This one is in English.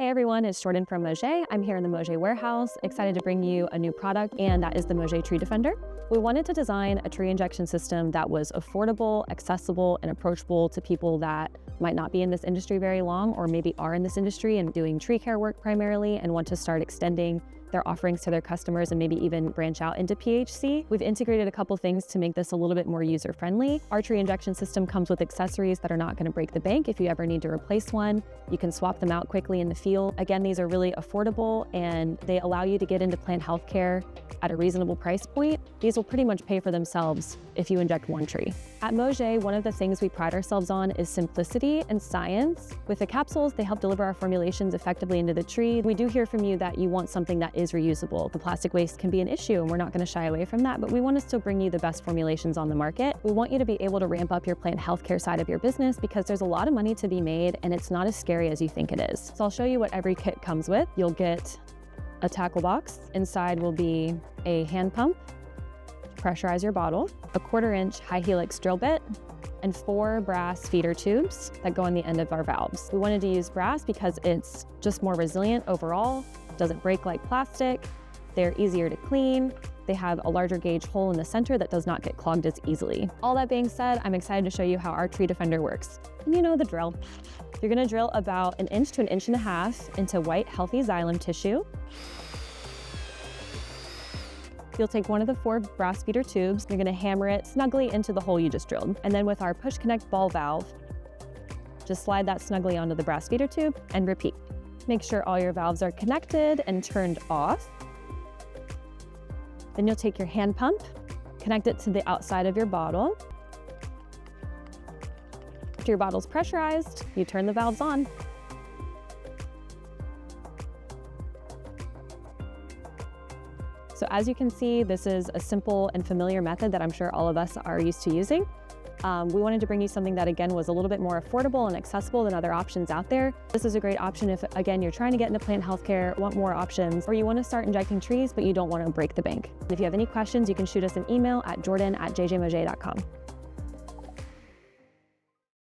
Hey everyone, it's Jordan from Mauget. I'm here in the Mauget warehouse, excited to bring you a new product, and that is the Mauget Tree Defendr. We wanted to design a tree injection system that was affordable, accessible, and approachable to people that might not be in this industry very long, or maybe are in this industry and doing tree care work primarily and want to start extending their offerings to their customers and maybe even branch out into PHC. We've integrated a couple things to make this a little bit more user-friendly. Our tree injection system comes with accessories that are not going to break the bank. If you ever need to replace one, you can swap them out quickly in the field. Again, these are really affordable and they allow you to get into plant healthcare at a reasonable price point. These will pretty much pay for themselves if you inject one tree. At Mauget, one of the things we pride ourselves on is simplicity and science. With the capsules, they help deliver our formulations effectively into the tree. We do hear from you that you want something that is reusable. The plastic waste can be an issue and we're not going to shy away from that, but we want to still bring you the best formulations on the market. We want you to be able to ramp up your plant healthcare side of your business because there's a lot of money to be made and it's not as scary as you think it is. So I'll show you what every kit comes with. You'll get a tackle box. Inside will be a hand pump to pressurize your bottle, a 1/4-inch high helix drill bit, and 4 brass feeder tubes that go on the end of our valves. We wanted to use brass because it's just more resilient overall, doesn't break like plastic, they're easier to clean, they have a larger gauge hole in the center that does not get clogged as easily. All that being said, I'm excited to show you how our Tree Defendr works. And you know the drill. You're gonna drill about 1 inch to 1.5 inches into white, healthy xylem tissue. You'll take one of the 4 brass feeder tubes, you're gonna hammer it snugly into the hole you just drilled. And then with our push connect ball valve, just slide that snugly onto the brass feeder tube and repeat. Make sure all your valves are connected and turned off. Then you'll take your hand pump, connect it to the outside of your bottle. After your bottle's pressurized, you turn the valves on. So as you can see, this is a simple and familiar method that I'm sure all of us are used to using. We wanted to bring you something that, again, was a little bit more affordable and accessible than other options out there. This is a great option if, again, you're trying to get into plant healthcare, want more options, or you want to start injecting trees, but you don't want to break the bank. If you have any questions, you can shoot us an email at jordan@jjmauget.com.